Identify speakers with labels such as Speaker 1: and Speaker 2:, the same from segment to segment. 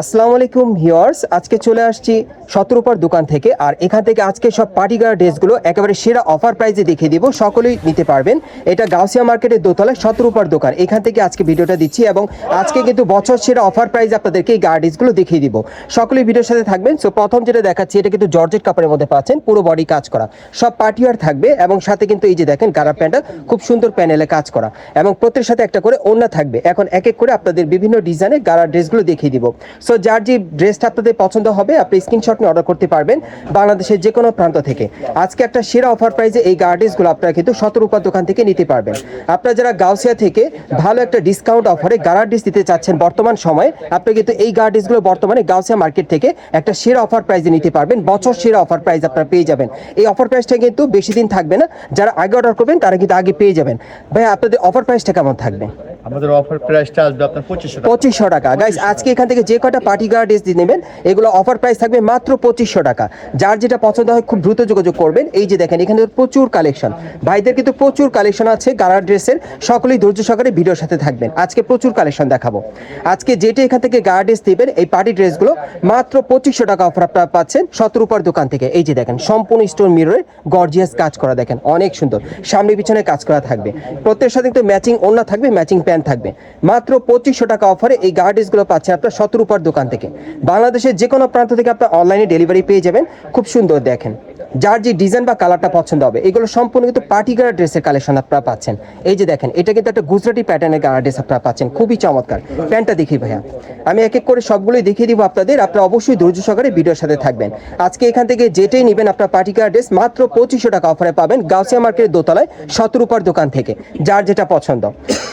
Speaker 1: আসসালামু আলাইকুম ভিউয়ার্স, আজকে চলে আসছি শতরূপার দোকান থেকে। আর এখান থেকে আজকে সব পার্টিগার ড্রেসগুলো একেবারে সেরা অফার প্রাইসে দেখিয়ে দিব, সকলেই নিতে পারবেন। এটা গাউসিয়া মার্কেটের দোতলায় শতরূপার দোকান, এখান থেকে আজকে ভিডিওটা দিচ্ছি এবং আজকে কিন্তু বছর সেরা অফার প্রাইস আপনাদেরকে এই ড্রেসগুলো দেখিয়ে দিব। সকলেই ভিডিওর সাথে থাকবেন। সো প্রথম যেটা দেখাচ্ছি, এটা কিন্তু জর্জেট কাপড়ের মধ্যে পাচ্ছেন, পুরো বডি কাজ করা, সব পার্টিওয়ার থাকবে এবং সাথে কিন্তু এই যে দেখেন গারা প্যান্টটা খুব সুন্দর প্যানেলে কাজ করা এবং প্রত্যেকের সাথে একটা করে ওড়না থাকবে। এখন এক এক করে আপনাদের বিভিন্ন ডিজাইনের গারা ড্রেসগুলো দেখিয়ে দিব। সো যার যে ড্রেসটা আপনাদের পছন্দ হবে আপনি স্ক্রিনশট নিয়ে অর্ডার করতে পারবেন বাংলাদেশের যে কোনো প্রান্ত থেকে। আজকে একটা সেরা অফার প্রাইসে এই ড্রেসগুলো আপনারা কিন্তু শতরূপার দোকান থেকে নিতে পারবেন। আপনারা যারা গাউসিয়া থেকে ভালো একটা ডিসকাউন্ট অফারে গারা ড্রেস দিতে চাচ্ছেন বর্তমান সময়ে, আপনি কিন্তু এই ড্রেসগুলো বর্তমানে গাউসিয়া মার্কেট থেকে একটা সেরা অফার প্রাইসে নিতে পারবেন। বছর সেরা অফার প্রাইস আপনারা পেয়ে যাবেন। এই অফার প্রাইসটা কিন্তু বেশি দিন থাকবে না, যারা আগে অর্ডার করবেন তারা কিন্তু আগে পেয়ে যাবেন। ভাই আপনাদের অফার প্রাইসটা কেমন থাকবে?
Speaker 2: আমাদের অফার প্রাইসটা আসবে আপনার
Speaker 1: 2500 টাকা। গাইস আজকে এখান থেকে যে কটা পার্টি গার্ড ড্রেস দিয়ে নেবেন এগুলো অফার প্রাইস থাকবে মাত্র 2500 টাকা। যার যেটা পছন্দ হয় খুব দ্রুত যোগাযোগ করবেন। এই যে দেখেন এখানে প্রচুর কালেকশন, ভাইদের কিন্তু প্রচুর কালেকশন আছে গারা ড্রেসের। সকলেই ধৈর্য সহকারে ভিডিওর সাথে থাকবেন, আজকে প্রচুর কালেকশন দেখাবো। আজকে যেটা এখান থেকে গারা ড্রেস দিবেন এই পার্টি ড্রেসগুলো মাত্র 2500 টাকা অফার আপনারা পাচ্ছেন শতরূপার দোকান থেকে। এই যে দেখেন সম্পূর্ণ স্টোন মিররে গর্জিয়াস কাজ করা, দেখেন অনেক সুন্দর, সামনে পিছনে কাজ করা থাকবে। প্রত্যেকের সাথে কিন্তু ম্যাচিং ওড়না থাকবে, ম্যাচিং প্যান্ট থাকবে। মাত্র 2500 টাকা অফারে এই গার্ড ড্রেসগুলো পাচ্ছেন আপনার শতরূপার দোকান থেকে। বাংলাদেশের যে কোনো প্রান্ত থেকে আপনার অনলাইনে ডেলিভারি পেয়ে যাবেন। খুব সুন্দর, দেখেন যার যে ডিজাইন বা কালারটা পছন্দ হবে এগুলো সম্পূর্ণ কিন্তু পার্টি গারা ড্রেসের কালেকশন আপনারা পাচ্ছেন। এই যে দেখেন এটা কিন্তু একটা গুজরাটি প্যাটার্নের গারা ড্রেস আপনারা পাচ্ছেন, খুবই চমৎকার। প্যান্টটা দেখি ভাইয়া, আমি এক এক করে সবগুলোই দেখিয়ে দিব আপনাদের, আপনারা অবশ্যই ধৈর্য সহকারে ভিডিওর সাথে থাকবেন। আজকে এখান থেকে যেটাই নেবেন আপনার পার্টি গারা ড্রেস মাত্র 2500 টাকা অফারে পাবেন গাউসিয়া মার্কেটের দোতলায় শতরূপার দোকান থেকে। যার যেটা পছন্দ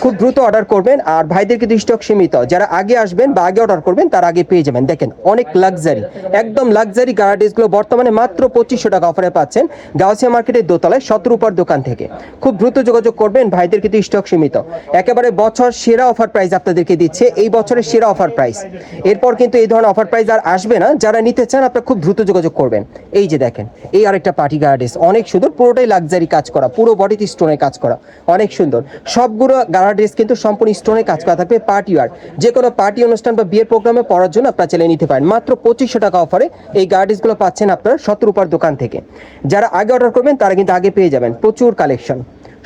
Speaker 1: খুব দ্রুত অর্ডার করবেন। আর ভাইদের কিন্তু স্টক সীমিত, যারা আগে আসবেন বা আগে অর্ডার করবেন তার আগে পেয়ে যাবেন। দেখেন অনেক লাক্সারি, একদম লাক্সারি গারা ড্রেসগুলো বর্তমানে মাত্র 2500 টাকা অফারে পাচ্ছেন গাউসিয়া মার্কেটের দোতলায় শতরূপার দোকান থেকে। খুব দ্রুত যোগাযোগ করবেন, ভাইদের কিন্তু স্টক সীমিত। একেবারে বছর সেরা অফার প্রাইস আপনাদেরকে দিচ্ছে, এই বছরের সেরা অফার প্রাইস। এরপর কিন্তু এই ধরনের অফার প্রাইস আর আসবে না। যারা নিতে চান আপনারা খুব দ্রুত যোগাযোগ করবেন। এই যে দেখেন এই আরেকটা পার্টি গারা ড্রেস, অনেক সুন্দর, পুরোটাই লাক্সারি কাজ করা, পুরো বডিতে স্টোনে কাজ করা, অনেক সুন্দর। সবগুলো গারা ড্রেস কিন্তু সম্পূর্ণ স্টোনে কাজ করা থাকবে। পার্টি ওয়ার, যে কোনো পার্টি অনুষ্ঠান বা বিয়ের প্রোগ্রামে পড়ার জন্য আপনারা চালিয়ে নিতে পারেন। মাত্র 2500 টাকা অফারে এই গারা ড্রেসগুলো পাচ্ছেন আপনারা শতরূপার দোকান থেকে। যারা আগে অর্ডার করবেন তারা কিন্তু আগে পেয়ে যাবেন। প্রচুর কালেকশন,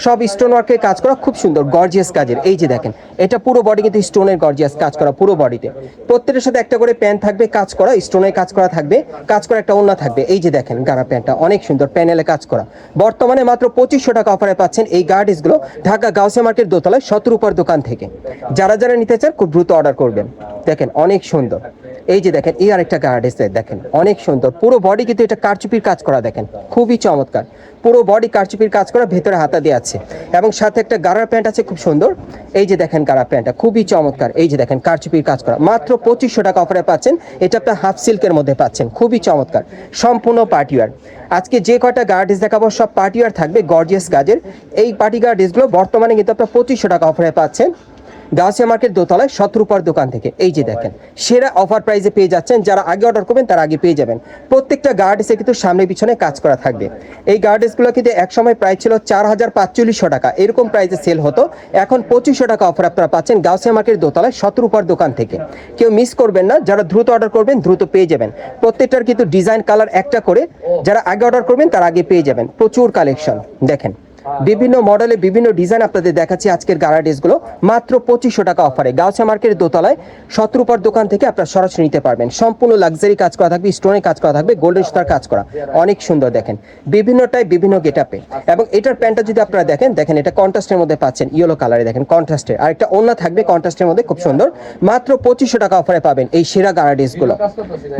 Speaker 1: সব স্টোন ওয়ার্কের কাজ করা, খুব সুন্দর গর্জিয়াস কাজের। এই যে দেখেন এটা পুরো বডি কিন্তু স্টোনের গর্জিয়াস কাজ করা, পুরো বডিতে। প্রত্যেকের সাথে একটা করে প্যান্ট থাকবে কাজ করা, স্টোনের কাজ করা থাকবে, কাজ করা একটা ওড়না থাকবে। এই যে দেখেন গারা প্যান্টটা অনেক সুন্দর, প্যানেলে কাজ করা। বর্তমানে মাত্র 2500 টাকা অফারে পাচ্ছেন এই গার্ড ড্রেসগুলো ঢাকা গাউসিয়া মার্কেট দোতলায় শতরূপার দোকান থেকে। যারা যারা নিতে চান খুব দ্রুত অর্ডার করবেন। দেখেন অনেক সুন্দর। এই যে দেখেন এই আরেকটা গারা ড্রেস, দেখেন অনেক সুন্দর, পুরো বডি কিন্তু এটা কারচুপির কাজ করা, দেখেন খুবই চমৎকার। পুরো বডি কারচুপির কাজ করা, ভেতরে হাতা দিয়ে আছে এবং সাথে একটা গারার প্যান্ট আছে খুব সুন্দর। এই যে দেখেন গারা প্যান্টটা খুবই চমৎকার। এই যে দেখেন কারচুপির কাজ করা, মাত্র 2500 টাকা অফারে পাচ্ছেন। এটা আপনার হাফ সিল্কের মধ্যে পাচ্ছেন, খুবই চমৎকার, সম্পূর্ণ পার্টিওয়ার। আজকে যে কয়টা গারা ড্রেস দেখাবো সব পার্টিওয়ার থাকবে, গর্জিয়াস কাজের। এই পার্টি গারা ড্রেসগুলো বর্তমানে কিন্তু আপনার 2500 টাকা অফারে পাচ্ছেন গাউসিয়া মার্কেট দোতলায় শতরূপার দোকান থেকে। এই যে দেখেন সেরা অফার প্রাইসে পেয়ে যাচ্ছেন। যারা আগে অর্ডার করবেন তারা আগে পেয়ে যাবেন। প্রত্যেকটা গার্ড ড্রেসে কিন্তু সামনে পিছনে কাজ করা থাকবে। এই গার্ড ড্রেসগুলো কিন্তু একসময় প্রাইস ছিল 4500 টাকা, এরকম প্রাইসে সেল হতো। এখন 2500 টাকা অফার আপনারা পাচ্ছেন গাউসিয়া মার্কেট দোতলায় শতরূপার দোকান থেকে। কেউ মিস করবেন না, যারা দ্রুত অর্ডার করবেন দ্রুত পেয়ে যাবেন। প্রত্যেকটার কিন্তু ডিজাইন কালার একটা করে, যারা আগে অর্ডার করবেন তারা আগে পেয়ে যাবেন। প্রচুর কালেকশন, দেখেন বিভিন্ন মডেলে বিভিন্ন ডিজাইন আপনাদের দেখাচ্ছি। আজকের গারা ড্রেসগুলো মাত্র 2500 টাকা অফারে গাউসিয়া মার্কেটের দোতলায় শতরূপার দোকান থেকে আপনারা সরাসরি নিতে পারবেন। সম্পূর্ণ লাক্সারি কাজ করা থাকবে, স্টোনে কাজ করা থাকবে, গোল্ডেন সুতার কাজ করা, অনেক সুন্দর। দেখেন বিভিন্ন টাইপ বিভিন্ন গেটআপে। এবং এটার প্যান্টটা যদি আপনারা দেখেন, দেখেন এটা কন্ট্রাস্টের মধ্যে পাচ্ছেন, ইয়েলো কালারে, দেখেন কন্ট্রাস্টের। আর একটা ওড়না থাকবে কন্ট্রাস্টের মধ্যে, খুব সুন্দর। মাত্র 2500 টাকা অফারে পাবেন এই সেরা গারা ড্রেসগুলো।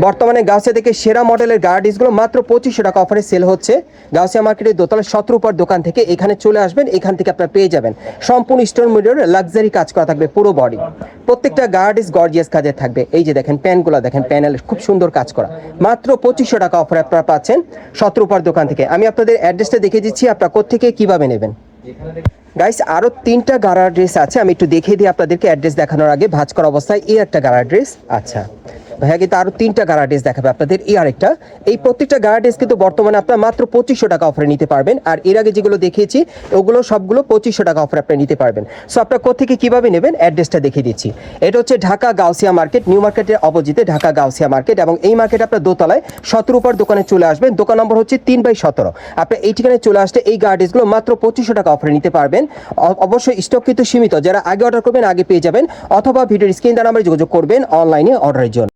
Speaker 1: বর্তমানে গাউসিয়া থেকে সেরা মডেলের গারা ড্রেসগুলো মাত্র 2500 টাকা অফারে সেল হচ্ছে গাউসিয়া মার্কেটের দোতলায় শতরূপার দোকান থেকে। এখানে চলে আসবেন, এখান থেকে আপনারা পেয়ে যাবেন সম্পূর্ণ স্টোন মিরর লাক্সারি কাজ করা থাকবে পুরো বডি। প্রত্যেকটা গার্ড ইজ গর্জিয়াস কাজের থাকবে। এই যে দেখেন প্যান্টগুলো, দেখেন প্যানেল খুব সুন্দর কাজ করা। মাত্র 2500 টাকা অফারে আপনারা পাচ্ছেন শতরূপার দোকান থেকে। আমি আপনাদের অ্যাড্রেসটা দেখিয়ে দিচ্ছি, আপনারা কোত্থেকে কিভাবে নেবেন। গাইস আরো 3টা গারা ড্রেস আছে, আমি একটু দেখিয়ে দিই আপনাদেরকে। অ্যাড্রেস দেখানোর আগে ভাঁজ করা অবস্থায় এই একটা গারা ড্রেস। আচ্ছা ভাইয়া কিন্তু আরো 3টা গাড়া ড্রেস দেখাবে আপনাদের। এই আরেকটা, এই প্রত্যেকটা গাড়া ড্রেস কিন্তু বর্তমানে আপনারা মাত্র 2500 টাকা অফারে নিতে পারবেন। আর এর আগে যেগুলো দেখিয়েছি ওগুলো সবগুলো 2500 টাকা অফারে আপনি নিতে পারবেন। সো আপনারা কোথেকে কিভাবে নেবেন অ্যাড্রেসটা দেখিয়ে দিচ্ছি। এটা হচ্ছে ঢাকা গাউসিয়া মার্কেট, নিউ মার্কেটের অপোজিটে ঢাকা গাউসিয়া মার্কেট, এবং এই মার্কেট আপনার দোতলায় 17 উপর দোকানে চলে আসবেন। দোকান নম্বর হচ্ছে 3/17। আপনি এই ঠিকানায় চলে আসলে এই গাড়া ড্রেসগুলো মাত্র 2500 টাকা অফারে নিতে পারবেন। অবশ্যই স্টক কিন্তু সীমিত, যারা আগে অর্ডার করবেন আগে পেয়ে যাবেন, অথবা ভিডিওর স্ক্রিন দ্বারা আমরা যোগাযোগ করবেন অনলাইনে অর্ডারের জন্য।